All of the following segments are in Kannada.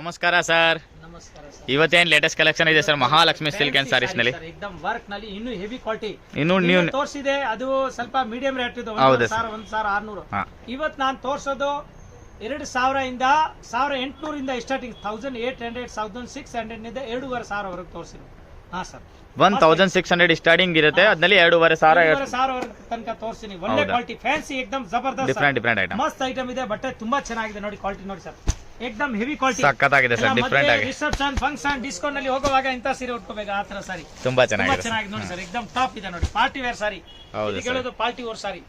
ನಮಸ್ಕಾರ ಸರ್. ನಮಸ್ಕಾರ ಸರ್. ಇವತ್ತೇನು ಲೇಟೆಸ್ಟ್ ಕಲೆಕ್ಷನ್ ಇದೆ sir Mahalakshmi silk and sarees ನಲ್ಲಿ? एकदम ವರ್ಕ್ ನಲ್ಲಿ ಇನ್ನು ಹೆವಿ ಕ್ವಾಲಿಟಿ ಇನ್ನು ನೀವು ತೋರಿಸಿದೆ. ಅದು ಸ್ವಲ್ಪ ಮೀಡಿಯಂ ರೇಟ್ ಇದೆ, 1600. ಇವತ್ತು ನಾನು ತೋರಿಸೋದು 2000 ಇಂದ 1800 ಇಂದ ಸ್ಟಾರ್ಟಿಂಗ್ 1800 1600 ಇಂದ 2500 ವರೆಗೆ ತೋರಿಸಿದ್ರು. ಹಾ ಸರ್, 1600 ಸ್ಟಾರ್ಟಿಂಗ್ ಇರುತ್ತೆ, ಅದ್ರಲ್ಲಿ 2500 ತನಕ ತೋರಿಸ್ತೀನಿ. ಒಳ್ಳೆ ಕ್ವಾಲಿಟಿ, ಫ್ಯಾನ್ಸಿ, ಎಕ್ದಮ್ ಜಬರ್ದಸ್ತ್ ಡಿಫರೆಂಟ್ ಐಟಮ್, ಮಸ್ತ್ ಐಟಮ್ ಇದೆ. ಬಟ್ಟೆ ತುಂಬಾ ಚೆನ್ನಾಗಿದೆ ನೋಡಿ, ಕ್ವಾಲಿಟಿ ನೋಡಿ ಸರ್, ಎಕ್ದಮ್ ಹೆವಿ ಕ್ವಾಲಿಟಿ, ಸಕ್ಕತ್ತಾಗಿದೆ ಸರ್. ಡಿಫರೆಂಟ್ ಆಗಿ ರಿಸೆಪ್ಷನ್ ಫಂಕ್ಷನ್ ಡಿಸ್ಕೌಂಟ್ ನಲ್ಲಿ ಹೋಗುವಾಗ ಇಂತ ಸೀರೆ ಉಟ್ಕೋಬೇಕು, ಆ ತರ ಸಾರಿ ತುಂಬಾ ಚೆನ್ನಾಗಿದೆ ನೋಡಿ ಸರ್. ಎಕ್ದಮ್ ಟಾಪ್ ಇದೆ ನೋಡಿ, ಪಾರ್ಟಿ ವೇರ್ ಸಾರಿ. ಹೌದು ಸರ್, ಹೇಳೋದು ಪಾರ್ಟಿ ವೇರ್ ಸಾರಿ,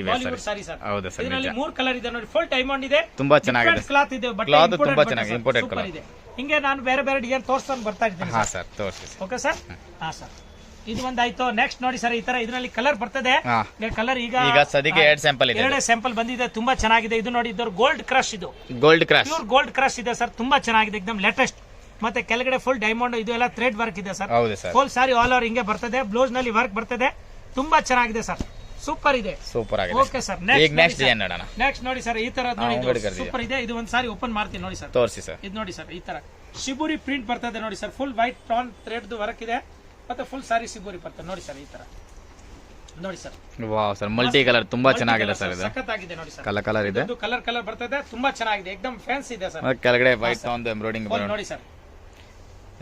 ಬಾಲಿವುಡ್ ಸಾರಿ ಸರ್. ಹೌದು ಸರ್, ಇದರಲ್ಲಿ 3 ಕಲರ್ ಇದೆ ನೋಡಿ, ಫುಲ್ ಡೈಮಂಡ್ ಇದೆ, ತುಂಬಾ ಚೆನ್ನಾಗಿದೆ. ಕ್ಲಾತ್ ಇದೆ, ಬಟ್ಟೆ ತುಂಬಾ ಚೆನ್ನಾಗಿದೆ, ಇಂಪೋರ್ಟೆಡ್ ಕಲರ್ ಇದೆ. ಹಿಂಗೆ ನಾನು ಬೇರೆ ಬೇರೆ ಡಿಸೈನ್ ತೋರಿಸ್ಕೊಂಡು ಬರ್ತಾ ಇದ್ದೀನಿ. ಹಾ ಸರ್, ತೋರಿಸಿ. Okay sir. ಹಾ ಸರ್, ಇದು ಒಂದಾಯ್ತು. ನೆಕ್ಸ್ಟ್ ನೋಡಿ ಸರ್, ಈ ತರ ಇದರಲ್ಲಿ ಕಲರ್ ಬರ್ತದೆ. ಕಲರ್ ಈಗ ಸದ್ಯಕ್ಕೆ 2 ಸ್ಯಾಂಪಲ್ ಇದೆ, 2 ಸ್ಯಾಂಪಲ್ ಬಂದಿದೆ, ತುಂಬಾ ಚೆನ್ನಾಗಿದೆ. ಇದು ನೋಡಿ, ಇದು ಗೋಲ್ಡ್ ಕ್ರಶ್, ಇದು gold crush, pure gold crush ಇದೆ ಸರ್, ತುಂಬಾ ಚೆನ್ನಾಗಿದೆ, ಎಕ್ದಮ್ ಲೇಟೆಸ್ಟ್. ಮತ್ತೆ ಕೆಳಗಡೆ ಫುಲ್ ಡೈಮಂಡ್, ಇದು ಎಲ್ಲ ಥ್ರೆಡ್ ವರ್ಕ್ ಇದೆ ಸರ್. ಹೌದು ಸರ್, ಫುಲ್ ಸಾರಿ ಆಲ್ ಓವರ್ ಹಿಂಗೆ ಬರ್ತದೆ, ಬ್ಲೌಸ್ ನಲ್ಲಿ ವರ್ಕ್ ಬರ್ತದೆ, ತುಂಬಾ ಚೆನ್ನಾಗಿದೆ ಸರ್, ಸೂಪರ್ ಇದೆ, ಸೂಪರ್ ಆಗಿದೆ. Okay sir. ನೆಕ್ಸ್ಟ್ ಡಿಸೈನ್ ನೋಡೋಣ. ನೆಕ್ಸ್ಟ್ ನೋಡಿ ಸರ್, ಈ ತರ ನೋಡಿ, ಸೂಪರ್ ಇದೆ. ಇದು ಒಂದ್ ಸಾರಿ ಓಪನ್ ಮಾಡ್ತೀನಿ ನೋಡಿ ಸರ್, ತೋರಿಸಿ ಸರ್. ಇದು ನೋಡಿ ಸರ್, ಈ ತರ ಶಿಬುರಿ ಪ್ರಿಂಟ್ ಬರ್ತದೆ ನೋಡಿ sir, full white tone thread work ಇದೆ, ಮತ್ತೆ ಫುಲ್ ಸಾರಿ ಶಿಬುರಿ ಬರ್ತದೆ ನೋಡಿ ಸರ್, ಈ ತರ ನೋಡಿ sir. Wow sir, multi colour ತುಂಬಾ ಚೆನ್ನಾಗಿದೆ ಸರ್. ಇದು ಸಖತ್ತಾಗಿದೆ ನೋಡಿ ಸರ್, ಕಲರ್ ಇದೆ, ಇದು ಕಲರ್ ಬರ್ತದೆ, ತುಂಬಾ ಚೆನ್ನಾಗಿದೆ, ಎಕ್ದಮ್ ಫ್ಯಾನ್ಸಿ ಇದೆ ಸರ್. ಕೆಳಗಡೆ ವೈಟ್ ಟಾನ್ ಎಂಬ್ರಾಯ್ಡಿಂಗ್ ನೋಡಿ ಸರ್,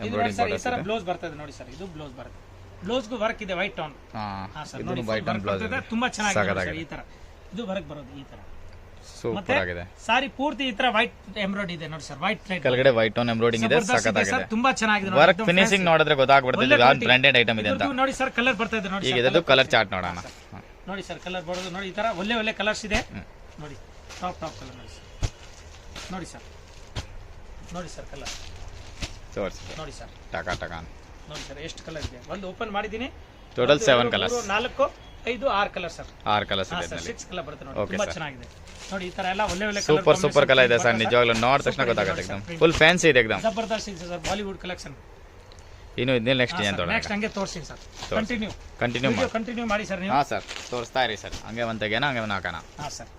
ಇದು ನೋಡಿ ಸರ್, ಈ ತರ ಬ್ಲೌಸ್ ಬರ್ತದೆ ನೋಡಿ ಸರ್, ಇದು ಬ್ಲೌಸ್ ಬರುತ್ತೆ, ಬ್ಲೌಸ್ ಗೂ ವರ್ಕ್ ಇದೆ, ವೈಟ್ ಟಾನ್. ಹಾ ಸರ್, ನೋಡಿ ವೈಟ್ ಟಾನ್ ಬ್ಲೌಸ್ ಇದೆ, ತುಂಬಾ ಚೆನ್ನಾಗಿದೆ. ಈ ತರ ಇದು ವರ್ಕ್ ಬರೋದು, ಈ ತರ ಸೂಪರ್ ಆಗಿದೆ. ಸಾರಿ ಪೂರ್ತಿ ಈ ತರ ವೈಟ್ ಎಂಬ್ರಾಯ್ಡ್ ಇದೆ ನೋಡಿ ಸರ್, ವೈಟ್ ಥ್ರೆಡ್, ಕೆಳಗಡೆ ವೈಟ್ ಟೋನ್ ಎಂಬ್ರಾಯ್ಡಿಂಗ್ ಇದೆ, ಸಖತ್ತಾಗಿದೆ, ತುಂಬಾ ಚೆನ್ನಾಗಿದೆ. ವರ್ಕ್ ಫಿನಿಶಿಂಗ್ ನೋಡಿದ್ರೆ ಗೊತ್ತಾಗ್ಬಿಡುತ್ತೆ ಇದು ಯಾವ್ದು ಬ್ರಾಂಡೆಡ್ ಐಟಮ್ ಇದೆ ಅಂತ. ನೋಡಿ ಸರ್, ಕಲರ್ ಬರ್ತದೆ ನೋಡಿ, ಈಗ ಇದದು ಕಲರ್ ಚಾರ್ಟ್ ನೋಡೋಣ. ನೋಡಿ ಸರ್, ಕಲರ್ ಬರೋದು ನೋಡಿ, ಈ ತರ ಒಳ್ಳೆ ಕಲರ್ಸ್ ಇದೆ ನೋಡಿ, ಟಾಪ್ ಕಲರ್ ನೋಡಿ ಸರ್, ನೋಡಿ ಸರ್, ನೋಡಿ ಸರ್ ಕಲರ್ ತೋರಿಸಿ ನೋಡಿ ಸರ್, ಟಕ ನೋಡಿ ಸರ್, ಎಷ್ಟು ಕಲರ್ ಇದೆ. ಒಂದು ಓಪನ್ ಮಾಡಿದೀನಿ, total 7 colours, 4 5 6 colour sir, 6 colours ಇದೆ ಇದರಲ್ಲಿ, 6 ಕಲರ್ ಬರುತ್ತೆ ನೋಡಿ, ತುಂಬಾ ಚೆನ್ನಾಗಿದೆ ನೋಡಿ. ಈ ತರ ಎಲ್ಲ ಒಳ್ಳೆ ಸೂಪರ್ ಕಲರ್ ಇದೆ ಸರ್, ನಿಜವಾಗ್ಲೂ ನೋಡಿದ ತಕ್ಷಣ ಗೊತ್ತಾಗುತ್ತೆ, ಎಕ್ದಮ್ ಫುಲ್ ಫ್ಯಾನ್ಸಿ ಇದೆ, ಎಕ್ದಮ್ ಜಬರ್ದಸ್ತ್ ಇದೆ ಸರ್, ಬಾಲಿವುಡ್ ಕಲೆಕ್ಷನ್. ಇನ್ನು ಇದನ್ನ ನೆಕ್ಸ್ಟ್ ಏನು ತೋರಿಸೋಣ? ನೆಕ್ಸ್ಟ್ ಹಂಗೆ ತೋರಿಸಿ ಸರ್, ಕಂಟಿನ್ಯೂ ಮಾಡಿ ಸರ್ ನೀವು. ಹಾ ಸರ್, ತೋರಿಸ್ತಾ ಇರಿ ಸರ್, ಹಂಗೆ ಒಂದು ತೆಗೆನ ಹಂಗೆ ಒಂದು ಹಾಕೋಣ. ಹಾ ಸರ್,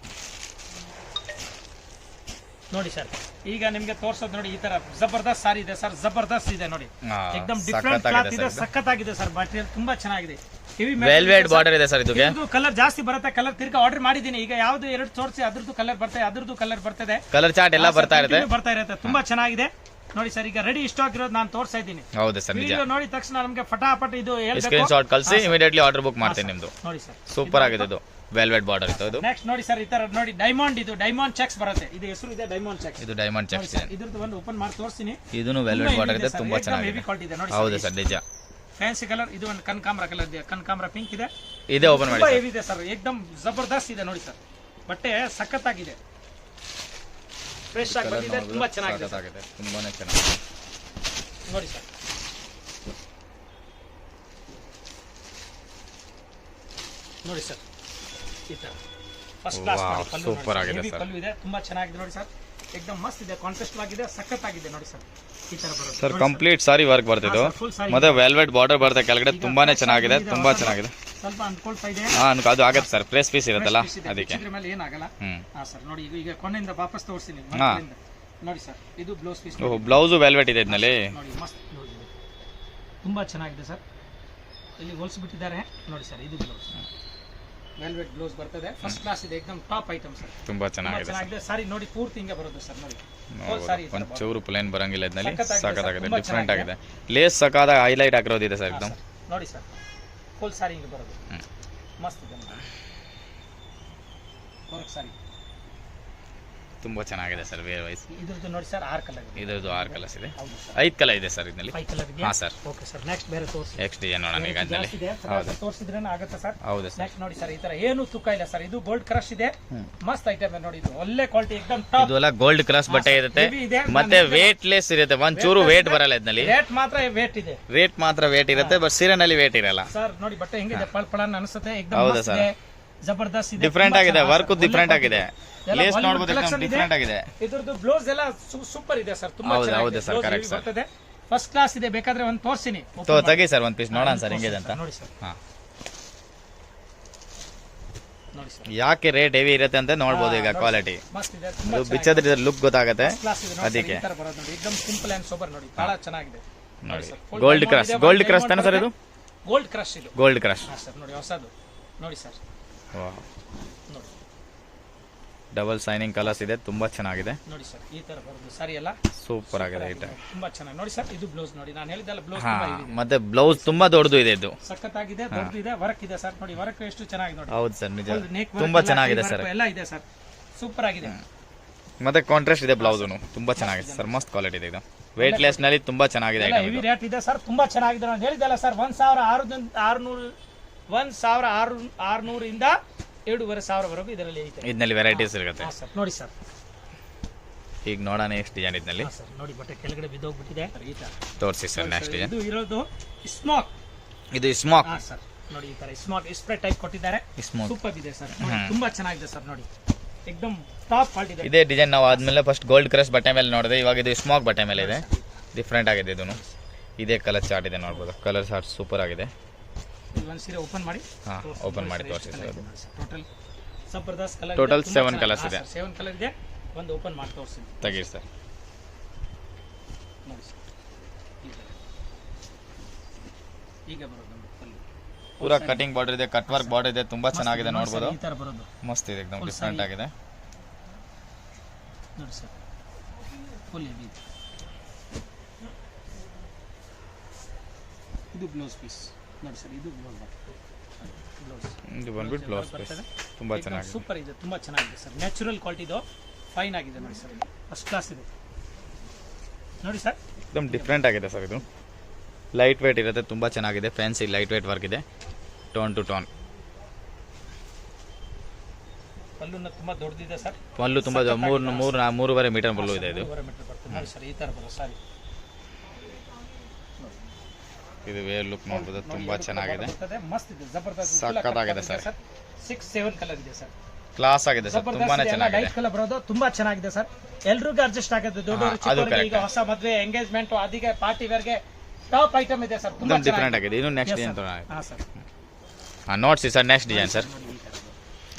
ನೋಡಿ ಸರ್, ಈಗ ನಿಮ್ಗೆ ತೋರ್ಸೋದು ನೋಡಿ, ಈ ತರ ಜಬರ್ದಸ್ತ್ ಸಾರಿ ಇದೆ ಸರ್, ಜಬರ್ದಸ್ತ್ ಇದೆ ನೋಡಿ, ಎಕ್ದಮ್ ಡಿಫರೆಂಟ್ ಕ್ಲಾತ್ ಇದೆ, ಸಖತ್ತಾಗಿದೆ ಸರ್, ಮಟೀರಿಯಲ್ ತುಂಬಾ ಚೆನ್ನಾಗಿದೆ, ವೆಲ್ವೆಟ್ ಬಾರ್ಡರ್ ಇದೆ ಸರ್. ಇದಕ್ಕೆ ಕಲರ್ ಜಾಸ್ತಿ ಬರುತ್ತೆ, ಕಲರ್ ತಿರ್ಗಾ ಆರ್ಡರ್ ಮಾಡಿದೀನಿ. ಈಗ ಯಾವ್ದು 2 ತೋರಿಸಿ, ಅದ್ರದ್ದು ಕಲರ್ ಬರ್ತದೆ, ಅದ್ರದ್ದು ಕಲರ್ ಬರ್ತದೆ, ಕಲರ್ ಚಾರ್ಟ್ ಎಲ್ಲ ಬರ್ತಾ ಇರುತ್ತೆ, ತುಂಬಾ ಚೆನ್ನಾಗಿದೆ ನೋಡಿ ಸರ್. ಈಗ ರೆಡಿ ಸ್ಟಾಕ್ ಇರೋದು ನಾನು ತೋರಿಸ್ತಾ ಇದ್ದೀನಿ. ಹೌದು ಸರ್, ನಿಜ. ನೋಡಿದ ತಕ್ಷಣ ನಮಗೆ ಫಟಾಫಟ್ ಇದು ಸ್ಕ್ರೀನ್ ಶಾಟ್ ಕಳಿಸಿ ಇಮಿಡಿಯೇಟ್ಲಿ ಆರ್ಡರ್ ಬುಕ್ ಮಾಡ್ತೀನಿ ನಿಮ್ದು. ನೋಡಿ ಸರ್, ಸೂಪರ್ ಆಗಿದೆ, ಇದು ವೆಲ್ವೆಟ್ ಬಾರ್ಡರ್ ಇತ್ತು. ಇದು ನೆಕ್ಸ್ಟ್ ನೋಡಿ ಸರ್, ಈ ತರ ನೋಡಿ, ಡೈಮಂಡ್, ಇದು ಡೈಮಂಡ್ ಚೆಕ್ಸ್ ಬರುತ್ತೆ, ಇದು ಹೆಸರು ಇದೆ ಡೈಮಂಡ್ ಚೆಕ್ಸ್. ಇದು ಡೈಮಂಡ್ ಚೆಕ್ಸ್ ಇದೆ, ಇದ್ರದ್ದು ಒಂದು ಓಪನ್ ಮಾಡಿ ತೋರಿಸ್ತೀನಿ. ಇದನ್ನು ವೆಲ್ವೆಟ್ ಬಾರ್ಡರ್ ಇದೆ, ತುಂಬಾ ಚೆನ್ನಾಗಿದೆ. ಹೌದು ಸರ್, ನಿಜ. ಫ್ಯಾನ್ಸಿ ಕಲರ್, ಇದು ಒಂದು ಕನಕಾಂಬರ ಕಲರ್ ಇದೆ, ಕನಕಾಂಬರ ಪಿಂಕ್ ಇದೆ, ಇದೆ ಓಪನ್ ಮಾಡಿ. ಹೆವಿ ಇದೆ ಸರ್, ಎಕ್ದಮ್ ಜಬರ್ದಸ್ತ್ ಇದೆ ನೋಡಿ ಸರ್, ಬಟ್ಟೆ ಸಖತ್ತಾಗಿದೆ, ಫ್ರೆಶ್ ಆಗಿ ಬಂದಿದೆ, ತುಂಬಾ ಚೆನ್ನಾಗಿದೆ, ತುಂಬಾನೇ ಚೆನ್ನಾಗಿದೆ ನೋಡಿ ಸರ್. ನೋಡಿ ಸರ್, ಈ ತರ ಫಸ್ಟ್ ಕ್ಲಾಸ್ ಸೂಪರ್ ಆಗಿದೆ ಸರ್, ಪಲ್ಲು ಇದೆ, ತುಂಬಾ ಚೆನ್ನಾಗಿದೆ ನೋಡಿ ಸರ್, ಎಕ್ದಮ್ ಮಸ್ತ್ ಇದೆ, ಕಾಂಟ್ರಾಸ್ಟ್ ಆಗಿದೆ, ಸಖತ್ತಾಗಿದೆ ನೋಡಿ ಸರ್. ಈ ತರ ಬರುತ್ತೆ ಸರ್, ಕಂಪ್ಲೀಟ್ ಸಾರಿ ವರ್ಕ್ ಬರ್ತಿದ್ದು, ಮತ್ತೆ ವೆಲ್ವೆಟ್ ಬಾರ್ಡರ್ ಬರುತ್ತೆ ಕೆಳಗಡೆ, ತುಂಬಾನೇ ಚೆನ್ನಾಗಿದೆ, ತುಂಬಾ ಚೆನ್ನಾಗಿದೆ. ಸ್ವಲ್ಪ ಅನ್ಕೊಳ್ತಾ ಇದೆ, ಅದು ಆಗುತ್ತೆ ಸರ್, ಪ್ರೆಸ್ ಪೀಸ್ ಇರುತ್ತಲ್ಲ ಅದಕ್ಕೆ, ಮೇಲೆ ಏನಾಗಲ್ಲ. ಹಾ ಸರ್, ನೋಡಿ ಈಗ ಕೊನೆಯಿಂದ ವಾಪಸ್ ತೋರಿಸ್ತೀನಿ ನೋಡಿ ಸರ್, ಇದು ಬ್ಲೌಸ್ ಪೀಸ್, ಬ್ಲೌಸ್ ವೆಲ್ವೆಟ್ ಇದೆ ಇದರಲ್ಲಿ ನೋಡಿ, ಮಸ್ತ್ ನೋಡಿ, ತುಂಬಾ ಚೆನ್ನಾಗಿದೆ ಸರ್. ಇಲ್ಲಿ ಹೊಲಿಸ್ಬಿಟ್ಟಿದ್ದಾರೆ ನೋಡಿ ಸರ್, ಇದು ಬ್ಲೌಸ್ ವೆಲ್ವೆಟ್ ಬ್ಲೌಸ್ ಬರ್ತದೆ, ಫಸ್ಟ್ ಕ್ಲಾಸ್ ಇದೆ, ಎಕ್ದಮ್ ಟಾಪ್ ಐಟಮ್ ಸರ್, ತುಂಬಾ ಚೆನ್ನಾಗಿದೆ. ಸಾರಿ ನೋಡಿ, ಪೂರ್ತಿ ಹಿಂಗೆ ಬರುತ್ತೆ ಸರ್ ನೋಡಿ, ಸಾರಿ ಒಂಚೂರು ಪ್ಲೇನ್ ಬರಂಗಿಲ್ಲ ಇದರಲ್ಲಿ, ಸಖತ್ತಾಗಿದೆ, ಡಿಫರೆಂಟ್ ಆಗಿದೆ, ಲೇಸ್ ಸಖಾದ ಹೈಲೈಟ್ ಆಗಿರೋದಿದೆ ಸರ್, ಎಕ್ದಮ್ ನೋಡಿ ಸರ್, ಫುಲ್ ಸಾರಿ ಹಿಂಗೆ ಬರೋದು, ಮಸ್ತ್ ಇದೆ ವರ್ಕ್ ಸಾರಿ, ತುಂಬಾ ಚೆನ್ನಾಗಿದೆ ಸರ್. ವೇರ್ ವೈಸ್ ಇದ್ರದ್ದು ನೋಡಿ ಸರ್, 6 ಕಲರ್ ಇದೆ, ಇದ್ರದ್ದು 6 ಕಲರ್ಸ್ ಇದೆ, 5 ಕಲರ್ ಇದೆ ಸರ್ ಇದರಲ್ಲಿ. 5 ಕಲರ್ ಇದೆ. ಹಾ ಸರ್, ಓಕೆ ಸರ್, ನೆಕ್ಸ್ಟ್ ಬೇರೆ ತೋರಿಸಿ. ನೆಕ್ಸ್ಟ್ ಏನು ನೋಡೋಣ ಈಗ ಅದರಲ್ಲಿ. ಹೌದು, ತೋರಿಸಿದ್ರೆ ಆಗುತ್ತೆ ಸರ್. ಹೌದು ಸರ್. ನೆಕ್ಸ್ಟ್ ನೋಡಿ ಸರ್, ಈ ತರ ಏನು ತೂಕ ಇಲ್ಲ ಸರ್, ಇದು ಗೋಲ್ಡ್ ಕ್ರಶ್ ಇದೆ, ಮಸ್ತ್ ಐಟಮ್ ನೋಡಿ, ಇದು ಒಳ್ಳೆ ಕ್ವಾಲಿಟಿ, ಎಕ್ದಮ್ ಟಾಪ್. ಇದು ಎಲ್ಲ ಗೋಲ್ಡ್ ಕ್ರಶ್ ಬಟ್ಟೆ ಇರುತ್ತೆ, ಮತ್ತೆ ವೇಟ್ ಲೆಸ್ ಇರುತ್ತೆ, ಒಂಚೂರು ವೇಟ್ ಬರಲ್ಲ ಇದರಲ್ಲಿ, ರೇಟ್ ಮಾತ್ರ ವೇಟ್ ಇದೆ, ರೇಟ್ ಮಾತ್ರ ವೇಟ್ ಇರುತ್ತೆ, ಬಟ್ ಸೀರೆನಲ್ಲಿ ವೇಟ್ ಇರಲ್ಲ ಸರ್. ನೋಡಿ ಬಟ್ಟೆ ಹೆಂಗಿದೆ, ಪಳಪಳ ಅನ್ಸುತ್ತೆ, ಎಕ್ದಮ್ ಮಸ್ತ್ ಇದೆ, ಜಬರ್ದಸ್ತ್ ಇದೆ, ಡಿಫರೆಂಟ್ ಆಗಿದೆ, ವರ್ಕ್ ಡಿಫರೆಂಟ್ ಆಗಿದೆ, ಲೇಸ್ ನೋಡಬಹುದು, ಡಿಫರೆಂಟ್ ಆಗಿದೆ. ಇದ್ರದ್ದು ಬ್ಲೌಸ್ ಎಲ್ಲ ಸೂಪರ್ ಇದೆ ಸರ್, ತುಂಬಾ ಹೌದು ಸರ್, ಕರೆಕ್ಟ್ ಸರ್, ಬರ್ತದೆ, ಫಸ್ಟ್ ಕ್ಲಾಸ್ ಇದೆ. ಬೇಕಾದ್ರೆ ಒಂದು ತೋರಿಸ್ತೀನಿ, ತೆಗಿ ಸರ್, ಒಂದು ಪೀಸ್ ನೋಡೋಣ ಸರ್ ಹೆಂಗಿದೆ ಅಂತ. ನೋಡಿ ಸರ್, ಹಾ ನೋಡಿ ಸರ್, ಯಾಕೆ ರೇಟ್ ಹೆವಿ ಇರುತ್ತೆ ಅಂತ ನೋಡ್ಬೋದು ಈಗ ಕ್ವಾಲಿಟಿ. ಮಸ್ತ್ ಇದೆ, ತುಂಬಾ ಅದು ಬಿಚ್ಚೋದ್ರ ಲುಕ್ ಗೊತ್ತಾಗುತ್ತೆ ಕ್ಲಾಸ್ ಇದೆ ನೋಡಿ ಸರ್, ಅದಕ್ಕೆ. ಈ ತರ ಬರೋದು ನೋಡಿ, ಎಕ್ದಮ್ ಸಿಂಪಲ್ ಅಂಡ್ ಸೋಬರ್ ನೋಡಿ, ಬಹಳ ಚೆನ್ನಾಗಿದೆ ನೋಡಿ sir. Full gold diamond crush, ಇದೆ, ಗೋಲ್ಡ್ one ಕ್ರಶ್ diamond ತಾನೆ ಸರ್ ಇದು? ಗೋಲ್ಡ್ ಕ್ರಶ್ ಇದು. Gold crush. ಹಾ ಸರ್, ನೋಡಿ ಹೊಸದು ನೋಡಿ ಸರ್, ನೋಡಿ ಡಬಲ್ ಸೈನಿಂಗ್ ಕಲರ್ಸ್ ಇದೆ, ತುಂಬಾ ಚೆನ್ನಾಗಿದೆ ನೋಡಿ ಸರ್, ಈ ತರ ಬರೋದು ಸಾರಿ ಎಲ್ಲ ಸೂಪರ್ ಆಗಿದೆ ಐಟ. ತುಂಬಾ ಚೆನ್ನಾಗಿ ನೋಡಿ ಸರ್. ಇದು ಬ್ಲೌಸ್ ನೋಡಿ, ನಾನು ಹೇಳಿದ್ದಲ್ಲ ಬ್ಲೌಸ್ ಹಾ, ತುಂಬಾ ಇದೆ, ಮತ್ತೆ ಬ್ಲೌಸ್ ತುಂಬಾ ದೊಡ್ಡದು ಇದೆ ಇದು. ಸಖತ್ತಾಗಿದೆ, ದೊಡ್ಡದಿದೆ, ವರ್ಕ್ ಇದೆ ಸರ್. ನೋಡಿ ವರ್ಕ್ ಎಷ್ಟು ಚೆನ್ನಾಗಿದೆ ನೋಡಿ, ಹೌದು ಸರ್, ನಿಜ Full neck work ತುಂಬಾ ಎಲ್ಲ, ಚೆನ್ನಾಗಿದೆ key ಸರ್. work ಎಲ್ಲ ಇದೆ ಸರ್, ಸೂಪರ್ ಆಗಿದೆ. ಮತ್ತೆ ಕಾಂಟ್ರಾಸ್ಟ್ ಇದೆ ಬ್ಲೌಸ್, ತುಂಬಾ ಚೆನ್ನಾಗಿದೆ ಸರ್, ಮಸ್ತ್ ಕ್ವಾಲಿಟಿ ಇದೆ ಇದು. ವೇಟ್ ಲೆಸ್ ನಲ್ಲಿ ತುಂಬಾ ಚೆನ್ನಾಗಿದೆ ಎಲ್ಲ ಐಟಮ್ ಹೆವಿ ಇದು. ರೇಟ್ ಇದೆ ಸರ್, ತುಂಬಾ ಚೆನ್ನಾಗಿದೆ. ನಾನು ಹೇಳಿದ್ದಲ್ಲ ಸರ್, 1600 ಇಂದ 2500 ವರೆಗೂ ಇದರಲ್ಲಿ ಐತೆ. ಇದರಲ್ಲಿ ವೆರೈಟೀಸ್ ಇರುತ್ತೆ. ಹಾ ಸರ್, ನೋಡಿ ಸರ್, ಈಗ ನೋಡೋಣ ಎಷ್ಟು ಡಿಸೈನ್ ಇದರಲ್ಲಿ. ಹಾ ಸರ್, ನೋಡಿ ಬಟ್ಟೆ ಕೆಳಗಡೆ ಬಿದ್ದೋಗ್ಬಿಟ್ಟಿದೆ ಈ ತರ. ತೋರಿಸಿ ಸರ್ ನೆಕ್ಸ್ಟ್ ಡಿಸೈನ್. ಇದು ಇರೋದು ಸ್ಮೋಕ್. ಇದು ಸ್ಮೋಕ್. ಹಾ ಸರ್, ನೋಡಿ ಈ ತರ ಸ್ಮೋಕ್ ಸ್ಪ್ರೇ ಟೈಪ್ ಕೊಟ್ಟಿದ್ದಾರೆ, ಸ್ಮೋಕ್ ಸೂಪರ್ ಇದೆ ಸರ್. ನೋಡಿ, ತುಂಬಾ ಚೆನ್ನಾಗಿದೆ ಸರ್, ನೋಡಿ ಎಕ್ದಮ್ ಟಾಪ್ ಕ್ವಾಲಿಟಿ ಇದೆ. ಇದೇ ಡಿಸೈನ್ ನಾವು ಆದ್ಮೇಲೆ ಫಸ್ಟ್ ಗೋಲ್ಡ್ ಕ್ರಶ್ ಬಟ್ಟೆ ಮೇಲೆ ನೋಡಿದೆ, ಇವಾಗ ಇದು ಸ್ಮೋಕ್ ಬಟ್ಟೆ ಮೇಲೆ ಇದೆ. ಡಿಫ್ರೆಂಟ್ ಆಗಿದೆ ಇದನ್ನು. ಇದೇ ಕಲರ್ ಚಾರ್ಟ್ ಇದೆ ನೋಡ್ಬೋದು, ಕಲರ್ ಚಾರ್ಟ್ ಸೂಪರ್ ಆಗಿದೆ. ಇದು ಒಂದು ಸೀರೆ ಓಪನ್ ಮಾಡಿ, ಹಾ, ಓಪನ್ ಮಾಡಿ ತೋರಿಸಿ ಸರ್. ಟೋಟಲ್ ಜಬರ್ದಸ್ತ್ ಕಲರ್, Total 7 colours ಇದೆ. 7 ಕಲರ್ ಇದೆ. ಒಂದು ಓಪನ್ ಮಾಡಿ ತೋರಿಸಿ ತೆಗೀರಿ ಸರ್. ನೋಡಿ ಸರ್, ಈಗ ಬರೋದು ನೋಡಿ full. ಪೂರಾ ಕಟಿಂಗ್ ಬಾರ್ಡರ್ ಇದೆ, ಕಟ್ ವರ್ಕ್ ಬಾರ್ಡರ್ ಇದೆ, ತುಂಬಾ ಚೆನ್ನಾಗಿದೆ ನೋಡಿ ನೋಡ್ಬೋದು. ಸರ್, ಈ ತರ ಬರೋದು ಮಸ್ತ್ ಇದೆ, ಎಕ್ದಮ್ Full ಡಿಫ್ರೆಂಟ್ saree. ಆಗಿದೆ. ನೋಡಿ ಸರ್, ಫುಲ್ ಹೆವಿ ಇದೆ. ಇದು ಬ್ಲೌಸ್ ಪೀಸ್ ನೋಡಿ ಸರ್, ಇದು ಬ್ಲೌಸ್ ಇದು ಬಂದ್ಬಿಟ್ಟು ಬ್ಲೌಸ್ ಪೀಸ್ ತುಂಬಾ ಚೆನ್ನಾಗಿದೆ. ಸೂಪರ್ ಇದೆ, ತುಂಬಾ ಚೆನ್ನಾಗಿದೆ ಸರ್. ನ್ಯಾಚುರಲ್ ಕ್ವಾಲಿಟಿ ಇದು, ಫೈನ್ ಆಗಿದೆ ನೋಡಿ ಸರ್, ಫಸ್ಟ್ ಕ್ಲಾಸ್ ಇದೆ ನೋಡಿ ಸರ್. ಎಕ್ದಮ್ ಡಿಫ್ರೆಂಟ್ ಆಗಿದೆ ಸರ್. ಇದು ಲೈಟ್ ವೇಟ್ ಇರುತ್ತೆ, ತುಂಬಾ ಚೆನ್ನಾಗಿದೆ. ಫ್ಯಾನ್ಸಿ ಲೈಟ್ ವೇಟ್ ವರ್ಕ್ ಇದೆ, ಟೋನ್ ಟು ಟೋನ್. ಪಲ್ಲುನ ತುಂಬಾ ದೊಡ್ಡದಿದೆ ಸರ್, ಪಲ್ಲು ತುಂಬಾ 3.5 ಮೀಟರ್ ಪಲ್ಲು ಇದೆ ಇದು. 3.5 ಮೀಟರ್ ಬರ್ತದೆ ನೋಡಿ ಸರ್, ಈ ತರ ಬರೋ ಸಾರಿ. ಇದು ವೇರ್ ಲುಕ್ ನೋಡ್ಬೋದು, ತುಂಬಾ ಚೆನ್ನಾಗಿದೆ, ಮಸ್ತ್ ಇದೆ, ಜಬರ್ದಸ್ತ್ ಸಖತ್ತಾಗಿದೆ ಸರ್. 6-7 ಕಲರ್ ಇದೆ ಸರ್, ಕ್ಲಾಸ್ ಆಗಿದೆ ಸರ್, ತುಂಬಾನೇ ಚೆನ್ನಾಗಿದೆ. ಲೈಟ್ ಕಲರ್ ಬರೋದು ತುಂಬಾ ಚೆನ್ನಾಗಿದೆ ಸರ್, ಎಲ್ರಿಗೂ ಅಡ್ಜಸ್ಟ್ ಆಗುತ್ತೆ, ದೊಡ್ಡವರು ಚಿಕ್ಕವರಿಗೆ. ಈಗ ಹೊಸ ಮದುವೆ ಎಂಗೇಜ್ಮೆಂಟ್ ಅದಕ್ಕೆ ಪಾರ್ಟಿ ವೇರ್ಗೆ ಟಾಪ್ ಐಟಮ್ ಇದೆ ಸರ್, ತುಂಬಾ ಡಿಫ್ರೆಂಟ್ ಆಗಿದೆ. ಇನ್ನು ನೆಕ್ಸ್ಟ್ ಡಿಸೈನ್ ಹಾ ಸರ್, ನೋಡ್ಸಿ ಸರ್, ನೆಕ್ಸ್ಟ್ ಡಿಸೈನ್ ಸರ್.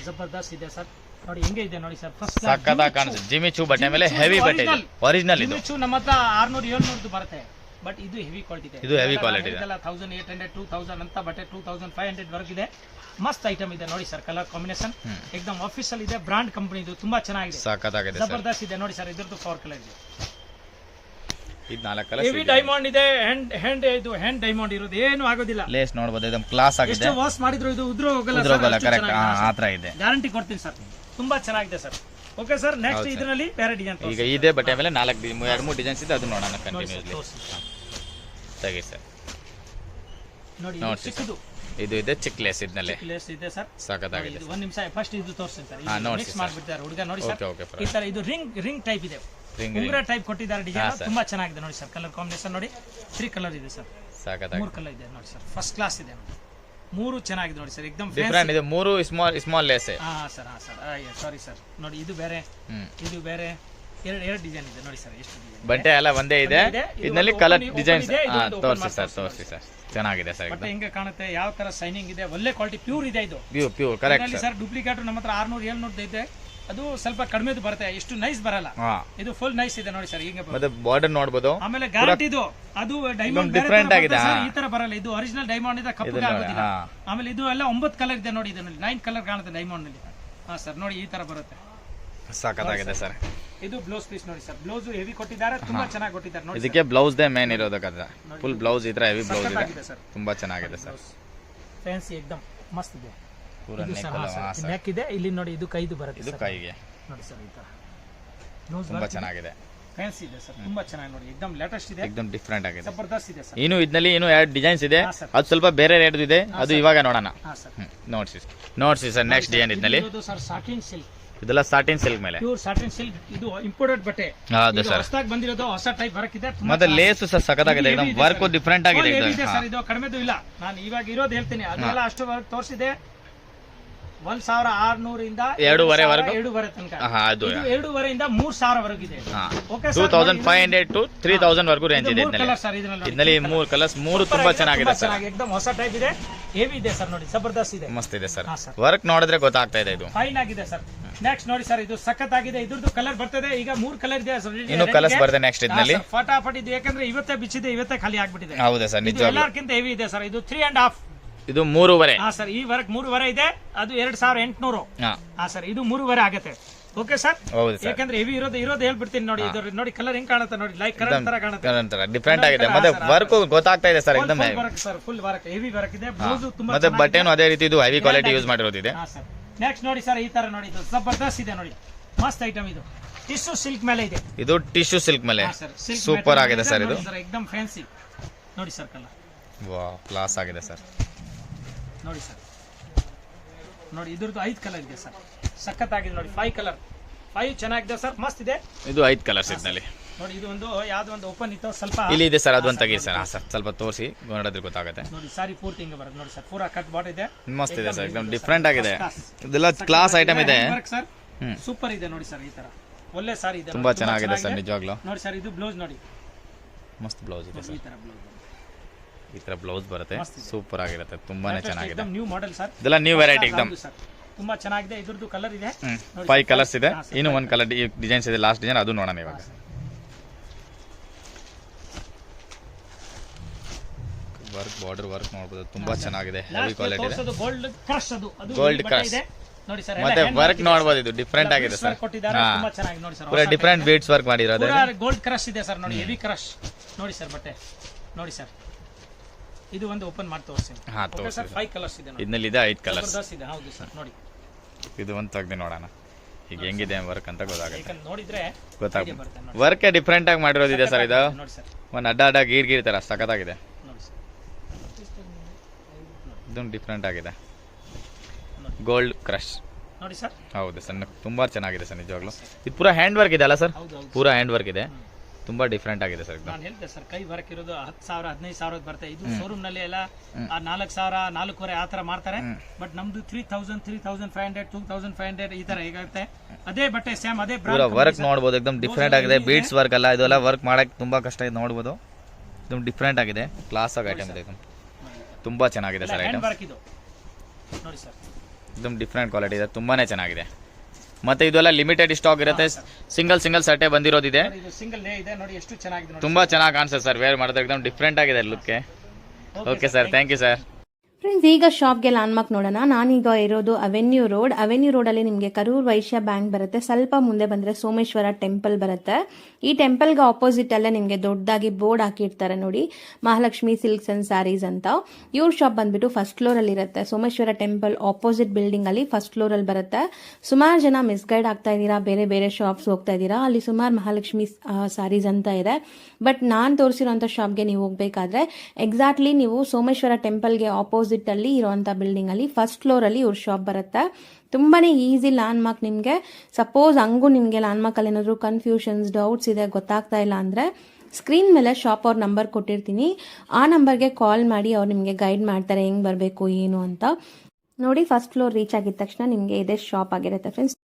ಜಬರ್ದಸ್ತ್ ಇದೆ ಸರ್, ನೋಡಿ ಹೆಂಗೆ ಇದೆ ನೋಡಿ ಸರ್, ಫಸ್ಟ್ ಸಖತ್ತಾಗಿ ಕಾಣಿಸುತ್ತೆ. ಜಿಮ್ಮಿ ಚೂ ಬಟ್ಟೆ ಮೇಲೆ ಹೆವಿ ಬಟ್ಟೆ ಇದೆ, ಒರಿಜಿನಲ್ ಇದು. ನಮ್ಮ ಹತ್ರ 600-700 ಬರುತ್ತೆ, ಬಟ್ ಇದು ಹೆವಿ ಕ್ವಾಲಿಟಿ ಇದೆ. ಇದು ಹೆವಿ ಕ್ವಾಲಿಟಿ ಇದೆ. 1800-2000 ಅಂತ ಬಟ್ಟೆ 2500 ವರೆಗೂ ಇದೆ. ಮಸ್ತ್ ಐಟಮ್ ಇದೆ ನೋಡಿ ಸರ್, ಕಲರ್ ಕಾಂಬಿನೇಷನ್ ಎಕ್ದಮ್ ಆಫೀಷಿಯಲ್ ಇದೆ, ಬ್ರಾಂಡ್ ಕಂಪನಿ ಇದು, ತುಂಬಾ ಚೆನ್ನಾಗಿದೆ, ಸಖತ್ತಾಗಿದೆ ಸರ್. ಜಬರ್ದಸ್ತ್ ಇದೆ ನೋಡಿ ಸರ್. ಇದ್ರದ್ದು 4 ಕಲರ್ ಇದೆ. ಇದು 4 ಕಲರ್ ಹೆವಿ ಡೈಮಂಡ್ ಇದೆ, ಹ್ಯಾಂಡ್ ಡೈಮಂಡ್ ಇರೋದು ಏನು ಆಗೋದಿಲ್ಲ. ಲೇಸ್ ನೋಡಬಹುದು, ಇದೊಂದು ಕ್ಲಾಸ್ ಆಗಿದೆ. ಎಷ್ಟು ವಾಶ್ ಮಾಡಿದ್ರು ಇದು ಉದ್ರೋ ಹೋಗಲ್ಲ, ಕರೆಕ್ಟ್ ಆ ತರ ಇದೆ. ಗ್ಯಾರಂಟಿ ಕೊಡ್ತೀನಿ ಸರ್, ತುಂಬಾ ಚೆನ್ನಾಗಿದೆ ಸರ್. ಓಕೆ ಸರ್, ನೆಕ್ಸ್ಟ್ ಇದರಲ್ಲಿ ಬೇರೆ ಡಿಸೈನ್. ಈಗ ಇದೇ ಬಟ್ಟೆ ಮೇಲೆ 2-3 ಡಿಸೈನ್ಸ್ ಇದೆ, ಅದು ನೋಡೋಣ ಕಂಟಿನ್ಯೂಸ್ಲಿ. ತೆಗಿ ಸರ್, ನೋಡಿ ಚಿಕ್ಕದು ಇದು ಇದೆ, ಚಿಕ್ ಲೇಸ್ ಇದರಲ್ಲಿ ಲೇಸ್ ಇದೆ ಸರ್, ಸಖತ್ತಾಗಿದೆ. ಇದು ಒಂದು ನಿಮಿಷ ಫಸ್ಟ್ ಇದು ತೋರಿಸ್ತೀನಿ ಸರ್. ನೋಡಿ ಮಿಕ್ಸ್ ಮಾಡಿಬಿಡ್ತಾರೆ ಹುಡುಗ ನೋಡಿ ಸರ್, ಓಕೆ ಈ ತರ ಇದು ರಿಂಗ್ ಟೈಪ್ ಇದೆ, ಉಂಗುರ ಟೈಪ್ ಕೊಟ್ಟಿದ್ದಾರೆ ಡಿಸೈನ್, ತುಂಬಾ ಚೆನ್ನಾಗಿದೆ ನೋಡಿ ಸರ್. ಕಲರ್ ಕಾಂಬಿನೇಷನ್ ನೋಡಿ, 3 ಕಲರ್ ಇದೆ ಸರ್, ಸಖತ್ತಾಗಿದೆ. 3 ಕಲರ್ ಇದೆ ನೋಡಿ ಸರ್, ಫಸ್ಟ್ ಕ್ಲಾಸ್ ಇದೆ ನೋಡಿ, 3 ಚೆನ್ನಾಗಿದೆ ನೋಡಿ ಸರ್, ಎಕ್ದಮ್ ಡಿಫರೆಂಟ್ ಇದೆ. 3 ಸ್ಮಾಲ್ ಲೇಸ್. ಹಾ ಸರ್, ಸಾರಿ ಸರ್, ನೋಡಿ ಇದು ಬೇರೆ, ಇದು ಬೇರೆ, ಎರಡು ಡಿಸೈನ್ ಇದೆ ನೋಡಿ ಸರ್. ಎಷ್ಟು ಡಿಸೈನ್ ಬಟ್ಟೆ ಎಲ್ಲ ಒಂದೇ ಇದೆ, ಇದರಲ್ಲಿ ಕಲರ್ ಡಿಸೈನ್ಸ್ ತೋರಿಸಿ ಸರ್, ಚೆನ್ನಾಗಿದೆ ಸರ್. ಬಟ್ಟೆ ಹೆಂಗೆ ಕಾಣುತ್ತೆ, ಯಾವ ತರ ಶೈನಿಂಗ್ ಇದೆ, ಒಳ್ಳೆ ಕ್ವಾಲಿಟಿ, ಪ್ಯೂರ್ ಇದೆ ಇದು. Pure correct sir. ಡೂಪ್ಲಿಕೇಟ್ ನಮ್ಮ ಹತ್ರ 600-700 ಇದೆ, ಅದು ಸ್ವಲ್ಪ ಕಡಿಮೆದು ಬರುತ್ತೆ, ಎಷ್ಟು ನೈಸ್ ಬರಲ್ಲ. ಇದು ಫುಲ್ ನೈಸ್ ಇದೆ ನೋಡಿ ಸರ್, ಹಿಂಗೆ ಮತ್ತೆ ಬಾರ್ಡರ್ ನೋಡಬಹುದು. ಆಮೇಲೆ ಗ್ಯಾರಂಟಿ ಇದು, ಅದು ಡೈಮಂಡ್ ಡಿಫರೆಂಟ್ ಆಗಿದೆ, ಈ ತರ ಬರಲ್ಲ, ಇದು ಒರಿಜಿನಲ್ ಡೈಮಂಡ್ ಇದೆ, ಕಪ್ಪು ಆಗೋದಿಲ್ಲ. ಆಮೇಲೆ ಇದು ಎಲ್ಲ 9 ಕಲರ್ ಇದೆ ನೋಡಿ, ಇದರಲ್ಲಿ 9 ಕಲರ್ ಕಾಣುತ್ತೆ ಡೈಮಂಡ್ ನಲ್ಲಿ. ಹಾ ಸರ್, ನೋಡಿ ಈ ತರ ಬರುತ್ತೆ, ಸಖತ್ತಾಗಿದೆ ಸರ್. ಇದು ಬ್ಲೌಸ್ ಪೀಸ್ ನೋಡಿ ಸರ್, ಬ್ಲೌಸ್ ಹೆವಿ ಕೊಟ್ಟಿದ್ದಾರೆ, ತುಂಬಾ ಚೆನ್ನಾಗಿ ಕೊಟ್ಟಿದ್ದಾರೆ ನೋಡಿ. ಇದಕ್ಕೆ ಬ್ಲೌಸ್ ದೇ ಮೇನ್ ಇರೋದಕ್ಕೆ, ಫುಲ್ ಬ್ಲೌಸ್ ಇದ್ರೆ ಹೆವಿ ಬ್ಲೌಸ್ ಇದೆ, ತುಂಬಾ ಚೆನ್ನಾಗಿದೆ ಸರ್. ಫ್ಯಾನ್ಸಿ ಎಕ್ದಮ್ ಮಸ್ತ್ ಇದೆ. ಪೂರಾ ನೆಕ್ ಇದೆ, ಇಲ್ಲಿ ನೋಡಿ ಇದು ಕೈದು ಬರುತ್ತೆ, ಇದು ಕೈಗೆ ನೋಡಿ ಸರ್, ಈ ತರ ತುಂಬಾ ಚೆನ್ನಾಗಿದೆ. ಫ್ಯಾನ್ಸಿ ಇದೆ ಸರ್, ತುಂಬಾ ಚೆನ್ನಾಗಿ ನೋಡಿ, ಎಕ್ದಮ್ ಲೇಟೆಸ್ಟ್ ಇದೆ, ಎಕ್ದಮ್ ಡಿಫರೆಂಟ್ ಆಗಿದೆ, ಜಬರ್ದಸ್ತ್ ಇದೆ ಸರ್. ಇನ್ನು ಇದರಲ್ಲಿ ಇನ್ನು 2 ಡಿಸೈನ್ಸ್ ಇದೆ, ಅದು ಸ್ವಲ್ಪ ಬೇರೆ ರೇಟ್ ಇದೆ, ಅದು ಇವಾಗ ನೋಡೋಣ. ನೋಡ್ಸಿ ಸರ್, ನೆಕ್ಸ್ಟ್ ಡಿಸೈನ್ ಇದರಲ್ಲಿ ಸರ್ ಸಾಟಿನ್ ಸಿಲ್ಕ್, ಇದೆಲ್ಲ ಸಾಟಿನ್ ಸಿಲ್ಕ್ ಮೇಲೆ, ಪ್ಯೂರ್ ಸಾಟಿನ್ ಸಿಲ್ಕ್, ಇದು ಇಂಪೋರ್ಟೆಡ್ ಬಟ್ಟೆ. ಹೌದು ಸರ್, ಹೊಸದಾಗಿ ಬಂದಿರೋದು, ಹೊಸ ಟೈಪ್ ವರ್ಕ್ ಇದೆ, ಮತ್ತೆ ಲೇಸ್ ಸರ್ ಸಖತ್ತಾಗಿದೆ, ಎಕ್ದಮ್ ವರ್ಕ್ ಡಿಫರೆಂಟ್ ಆಗಿದೆ ಸರ್. ಇದು ಕಡಿಮೆದು ಇಲ್ಲ, ನಾನು ಇವಾಗ ಇರೋದು ಹೇಳ್ತೀನಿ, ಅದೆಲ್ಲ ಅಷ್ಟು ವರ್ಕ್ ತೋರಿಸಿದೆ. 1600 ಎರಡೂವರೆ ವರೆಗೂ? 2,500 ತನಕ. ಅದು ಇದು 2,500 ಇಂದ 3,000 ವರೆಗಿದೆ. ಓಕೆ ಸರ್, 2500 ಟು 3000 ವರೆಗೂ ರೇಂಜ್ ಇದೆ ಕಲರ್ ಸರ್ ಇದರಲ್ಲಿ. ಇದರಲ್ಲಿ 3 ಕಲರ್ಸ್, 3 ತುಂಬಾ ಚೆನ್ನಾಗಿದೆ ಸರ್. एकदम ಹೊಸ ಟೈಪ್ ಇದೆ, ಹೆವಿ ಇದೆ ಸರ್. ನೋಡಿ ಜಬರ್ದಸ್ತ್ ಇದೆ, ಮಸ್ತ್ ಇದೆ ಸರ್. ಹಾ ಸರ್. ವರ್ಕ್ ನೋಡಿದ್ರೆ ಗೊತ್ತಾಗ್ತಾ ಇದೆ ಇದು ಫೈನ್ ಆಗಿದೆ ಸರ್. ನೆಕ್ಸ್ಟ್ ನೋಡಿ ಸರ್, ಇದು ಸಖತ್ ಆಗಿದೆ. ಇದ್ರದ್ದು ಕಲರ್ ಬರ್ತದೆ, ಈಗ 3 ಕಲರ್ ಇದೆ ಸರ್. ಇನ್ನು ಕಲರ್ಸ್ ಬರ್ತದೆ ನೆಕ್ಸ್ಟ್ ಇದರಲ್ಲಿ. ಫಟಾಫಟ್ ಇದು, ಯಾಕಂದ್ರೆ ಇವತ್ತೇ ಬಿಚ್ಚಿದೆ, ಇವತ್ತೇ ಖಾಲಿ ಆಗ್ಬಿಟ್ಟಿದೆ. ಹೌದಾ ಸರ್, ಇದು ನಿಜವಾಗ್ಲೂ ಎಲ್ಲಕ್ಕಿಂತ ಹೆವಿ ಇದೆ ಸರ್. ಇದು 3.5. ಇದು 3.5. ಹಾ ಸರ್, ಈ ವರ್ಕ್ 3.5 ಇದೆ. ಅದು 2,800. ಹಾ ಸರ್, ಇದು 3.5 ಆಗುತ್ತೆ. Okay sir. ಹೌದು ಸರ್, ಯಾಕಂದ್ರೆ ಹೆವಿ ಇರೋದು ಹೇಳ್ಬಿಡ್ತೀನಿ ನೋಡಿ. ಇದು ನೋಡಿ ಕಲರ್ ಹೆಂಗ್ ಕಾಣುತ್ತೆ ನೋಡಿ, ಲೈಕ್ ಕಲರ್ ತರ ಕಾಣುತ್ತೆ. ಡಿಫ್ರೆಂಟ್ ಆಗಿದೆ, ಮತ್ತೆ ವರ್ಕ್ ಗೊತ್ತಾಗ್ತಾ ಇದೆ ಸರ್. ಎಕ್ದಮ್ sir full work, heavy work ಇದೆ. ಬ್ಲೌಸ್ ತುಂಬಾ ಮತ್ತೆ ಬಟ್ಟೆನೂ ಅದೇ ರೀತಿ, ಇದು ಹೆವಿ ಕ್ವಾಲಿಟಿ ಯೂಸ್ ಮಾಡಿರೋದಿದೆ. ಹಾ ಸರ್. ನೆಕ್ಸ್ಟ್ ನೋಡಿ ಸರ್, ಈ ತರ ನೋಡಿ, ಇದು ಜಬರ್ದಸ್ತ್ ಇದೆ ನೋಡಿ, ಮಸ್ತ್ ಐಟಮ್. ಇದು ಟಿಶ್ಯೂ ಸಿಲ್ಕ್ ಮೇಲೆ ಇದೆ. ಇದು ಟಿಶ್ಯೂ ಸಿಲ್ಕ್ ಮೇಲೆ ಸೂಪರ್ ಆಗಿದೆ ಸರ್. ಇದು ಎಕ್ದಮ್ ಫ್ಯಾನ್ಸಿ ನೋಡಿ ಸರ್, ಕಲರ್ ವಾಹ್ ಕ್ಲಾಸ್ ಆಗಿದೆ ಸರ್. ನೋಡಿ ಸರ್, ನೋಡಿ ಇದ್ರದ್ದು 5 ಕಲರ್ ಇದೆ ಸರ್, ಸಖತ್ ಆಗಿದೆ ನೋಡಿ. 5 ಕಲರ್, 5 ಚೆನ್ನಾಗಿದೆ ಸರ್, ಮಸ್ತ್ ಇದೆ. ಇದು 5 ಕಲರ್ಸ್ ಇದರಲ್ಲಿ ನೋಡಿ. ಇದು ಒಂದು ಯಾವ್ದೋ ಒಂದು ಓಪನ್ ಇತ್ತು, ಸ್ವಲ್ಪ ಇಲ್ಲಿ ಇದೆ ಸರ್, ಅದೊಂದು ತೆಗೀರಿ ಸರ್. ಸರ್ ಸ್ವಲ್ಪ ತೋರಿಸಿ, ನೋಡಿದ್ರೆ ಗೊತ್ತಾಗುತ್ತೆ. ನೋಡಿ ಸಾರಿ ಪೂರ್ತಿ ಹಿಂಗೆ ಬರುತ್ತೆ ನೋಡಿ ಸರ್, ಪೂರಾ ಕಟ್ ಬಾಟ್ ಇದೆ, ಮಸ್ತ್ ಇದೆ ಸರ್, ಎಕ್ದಮ್ ಡಿಫ್ರೆಂಟ್ ಆಗಿದೆ. ಇದೆಲ್ಲ ಕ್ಲಾಸ್ ಐಟಮ್ ಇದೆ ಸರ್, ಸೂಪರ್ ಇದೆ ನೋಡಿ ಸರ್. ಈ ತರ ಒಳ್ಳೆ ಸಾರಿ ಇದೆ, ತುಂಬಾ ಚೆನ್ನಾಗಿದೆ ಸರ್ ನಿಜವಾಗ್ಲೂ. ನೋಡಿ ಸರ್, ಇದು ಬ್ಲೌಸ್ ನೋಡಿ, ಮಸ್ತ್ ಬ್ಲೌಸ್ ಇದೆ ಸರ್. ಈ ತರ ಬ್ಲೌಸ್, ಈ ತರ ಬ್ಲೌಸ್ ಬರುತ್ತೆ, ಸೂಪರ್ ಆಗಿರುತ್ತೆ, ತುಂಬಾನೇ ಚೆನ್ನಾಗಿದೆ. एकदम ನ್ಯೂ ಮಾಡೆಲ್ ಸರ್, ಇದೆಲ್ಲ ನ್ಯೂ ವೆರೈಟಿ ಎಕ್ದಮ್ ತುಂಬಾ ಚೆನ್ನಾಗಿದೆ. ಇದ್ರದ್ದು ಕಲರ್ ಇದೆ 5 ಕಲರ್ಸ್ ಇದೆ. ಇನ್ನು ಒಂದು ಕಲರ್ ಡಿಸೈನ್ಸ್ ಇದೆ, ಲಾಸ್ಟ್ ಡಿಸೈನ್ ಅದು ನೋಡೋಣ ಇವಾಗ. ವರ್ಕ್, ಬಾರ್ಡರ್ ವರ್ಕ್ ನೋಡಬಹುದು, ತುಂಬಾ ಚೆನ್ನಾಗಿದೆ, ಹೆವಿ ಕ್ವಾಲಿಟಿ ಇದೆ. ಗೋಲ್ಡ್ ಕ್ರಶ್, ಅದು ಗೋಲ್ಡ್ ಕ್ರಶ್ ನೋಡಿ ಸರ್. ಮತ್ತೆ ವರ್ಕ್ ನೋಡಬಹುದು, ಇದು ಡಿಫ್ರೆಂಟ್ ಆಗಿದೆ ಸರ್. ತುಂಬಾ ಚೆನ್ನಾಗಿದೆ ನೋಡಿ ಸರ್, ಪೂರಾ ಡಿಫ್ರೆಂಟ್ ಬೀಡ್ಸ್ ವರ್ಕ್ ಮಾಡಿರೋದು. ಗೋಲ್ಡ್ ಕ್ರಶ್ ಇದೆ ಸರ್ ನೋಡಿ, ಹೆವಿ ಕ್ರಶ್ ನೋಡಿ ಸರ್. ಬಟ್ಟೆ ನೋಡಿ ಸರ್, ಇದು ಒಂದು ಓಪನ್ ಮಾಡಿ ತೋರಿಸ್ತೀನಿ. ಹಾ ತೋರಿಸಿ ಸರ್. 5 ಕಲರ್ಸ್ ಇದೆ ನೋಡಿ, ಇದರಲ್ಲಿ ಇದೆ 5 ಕಲರ್ಸ್ ಇದೆ. ಹೌದು ಸರ್, ನೋಡಿ ಇದು ಒಂದು ತೆಗ್ದು ನೋಡೋಣ ಈಗ ಹೆಂಗಿದೆ ವರ್ಕ್ ಅಂತ ಗೊತ್ತಾಗುತ್ತೆ. ಯಾಕಂದ್ರೆ ನೋಡಿದ್ರೆ ಗೊತ್ತಾಗುತ್ತೆ, ವರ್ಕ್ ಡಿಫ್ರೆಂಟ್ ಆಗಿ ಮಾಡಿರೋದಿದೆ ಸರ್. ಇದು ನೋಡಿ ಸರ್, ಒಂದು ಅಡ್ಡ ಗೀರ್ ತರ ಸಖತ್ತಾಗಿದೆ. ನೋಡಿ ಸರ್, ಇದೊಂದು ಡಿಫ್ರೆಂಟ್ ಆಗಿದೆ, ಗೋಲ್ಡ್ ಕ್ರಶ್ ನೋಡಿ ಸರ್. ಹೌದು ಸರ್, ತುಂಬಾ ಚೆನ್ನಾಗಿದೆ ಸರ್ ನಿಜವಾಗ್ಲೂ. ಇದು ಪೂರಾ ಹ್ಯಾಂಡ್ ವರ್ಕ್ ಇದೆ ಅಲ್ಲ ಸರ್? ಪೂರಾ ಹ್ಯಾಂಡ್ ವರ್ಕ್ ಇದೆ, ತುಂಬಾ ಡಿಫ್ರೆಂಟ್ ಆಗಿದೆ ಸರ್. ನಾನು ಹೇಳ್ತೆ ಸರ್, ಕೈ ವರ್ಕ್ ಇರೋದು 10,000 15,000 ಬರುತ್ತೆ. ಇದು ಶೋರೂಮ್ ನಲ್ಲಿ ಎಲ್ಲ 4,000 4,500 ಆ ತರ ಮಾಡ್ತಾರೆ. ಬಟ್ ನಮ್ದು 3,000 3,500 2,500 ಈ ತರ ಹೇಗಾಗುತ್ತೆ. ಅದೇ ಬಟ್ಟೆ ಸೇಮ್, ಅದೇ ಪೂರಾ ವರ್ಕ್ ನೋಡಬಹುದು, ಎಕ್ದಮ್ ಡಿಫ್ರೆಂಟ್ ಆಗಿದೆ. ಬೀಡ್ಸ್ ವರ್ಕ್ ಅಲ್ಲ, ಇದೆಲ್ಲ ವರ್ಕ್ ಮಾಡಕ್ಕೆ ತುಂಬಾ ಕಷ್ಟ ಇದೆ, ನೋಡಬಹುದು. ಇದು ಡಿಫ್ರೆಂಟ್ ಆಗಿದೆ, ಕ್ಲಾಸ್ ಆಗಿ ಐಟಮ್ ಇದೆ, ತುಂಬಾ ಚೆನ್ನಾಗಿದೆ ಸರ್ ಐಟಮ್. ನೋಡಿ ಸರ್, एकदम ಡಿಫ್ರೆಂಟ್ ಕ್ವಾಲಿಟಿ ಇದೆ, ತುಂಬಾನೇ ಚೆನ್ನಾಗಿದೆ. ಮತ್ತೆ ಇದೆಲ್ಲ ಲಿಮಿಟೆಡ್ ಸ್ಟಾಕ್ ಇರುತ್ತೆ, ಸಿಂಗಲ್ ಸೆಟ್ಟೇ ಬಂದಿರೋದಿದೆ. ತುಂಬಾ ಚೆನ್ನಾಗಿ ಕಾಣಿಸುತ್ತೆ ಸರ್, ವೇರ್ ಮಾಡಿದ್ರೆ एकदम ಡಿಫ್ರೆಂಟ್ ಆಗಿದೆ look. Okay sir, thank you sir. Friends, ಈಗ ಶಾಪ್ಗೆ ಲ್ಯಾಂಡ್ಮಾರ್ಕ್ ನೋಡೋಣ. ನಾನೀಗ ಇರೋದು ಅವೆನ್ಯೂ ರೋಡಲ್ಲಿ ನಿಮಗೆ ಕರೂರ್ ವೈಶ್ಯ ಬ್ಯಾಂಕ್ ಬರುತ್ತೆ. ಸ್ವಲ್ಪ ಮುಂದೆ ಬಂದರೆ ಸೋಮೇಶ್ವರ ಟೆಂಪಲ್ ಬರುತ್ತೆ. ಈ ಟೆಂಪಲ್ಗೆ ಆಪೋಸಿಟ್ ಅಲ್ಲೇ ನಿಮಗೆ ದೊಡ್ಡದಾಗಿ ಬೋರ್ಡ್ ಹಾಕಿರ್ತಾರೆ ನೋಡಿ, ಮಹಾಲಕ್ಷ್ಮಿ ಸಿಲ್ಕ್ಸ್ ಅಂಡ್ ಸ್ಯಾರೀಸ್ ಅಂತ. ಇವ್ರ ಶಾಪ್ ಬಂದ್ಬಿಟ್ಟು ಫಸ್ಟ್ ಫ್ಲೋರಲ್ಲಿ ಇರುತ್ತೆ. ಸೋಮೇಶ್ವರ ಟೆಂಪಲ್ ಆಪೋಸಿಟ್ ಬಿಲ್ಡಿಂಗ್ ಅಲ್ಲಿ ಫಸ್ಟ್ ಫ್ಲೋರಲ್ಲಿ ಬರುತ್ತೆ. ಸುಮಾರು ಜನ ಮಿಸ್ಗೈಡ್ ಆಗ್ತಾ ಇದ್ದೀರಾ, ಬೇರೆ ಬೇರೆ ಶಾಪ್ಸ್ ಹೋಗ್ತಾ ಇದ್ದೀರಾ. ಅಲ್ಲಿ ಸುಮಾರು ಮಹಾಲಕ್ಷ್ಮಿ ಸ್ಯಾರೀಸ್ ಅಂತ ಇದೆ. ಬಟ್ ನಾನು ತೋರಿಸಿರೋಂಥ ಶಾಪ್ಗೆ ನೀವು ಹೋಗ್ಬೇಕಾದ್ರೆ ಎಕ್ಸಾಕ್ಟ್ಲಿ ನೀವು ಸೋಮೇಶ್ವರ ಟೆಂಪಲ್ಗೆ ಆಪೋಸಿಟ್ ಅಲ್ಲಿ ಇರುವಂತ ಬಿಲ್ಡಿಂಗ್ ಅಲ್ಲಿ ಫಸ್ಟ್ ಫ್ಲೋರ್ ಅಲ್ಲಿ ಇವ್ರ ಶಾಪ್ ಬರುತ್ತೆ. ತುಂಬಾನೇ ಈಸಿ ಲ್ಯಾಂಡ್ ಮಾರ್ಕ್. ನಿಮಗೆ ಸಪೋಸ್ ಹಂಗೂ ನಿಮಗೆ ಲ್ಯಾಂಡ್ ಮಾರ್ಕ್ ಅಲ್ಲಿ ಏನಾದ್ರು ಕನ್ಫ್ಯೂಷನ್ಸ್, ಡೌಟ್ಸ್ ಇದೆ, ಗೊತ್ತಾಗ್ತಾ ಇಲ್ಲ ಅಂದ್ರೆ ಸ್ಕ್ರೀನ್ ಮೇಲೆ ಶಾಪ್ ಅವ್ರ ನಂಬರ್ ಕೊಟ್ಟಿರ್ತೀನಿ. ಆ ನಂಬರ್ಗೆ ಕಾಲ್ ಮಾಡಿ ಅವ್ರು ನಿಮಗೆ ಗೈಡ್ ಮಾಡ್ತಾರೆ ಹೆಂಗ್ ಬರಬೇಕು ಏನು ಅಂತ. ನೋಡಿ, ಫಸ್ಟ್ ಫ್ಲೋರ್ ರೀಚ್ ಆಗಿದ ತಕ್ಷಣ ನಿಮಗೆ ಇದೇ ಶಾಪ್ ಆಗಿರುತ್ತೆ ಫ್ರೆಂಡ್ಸ್.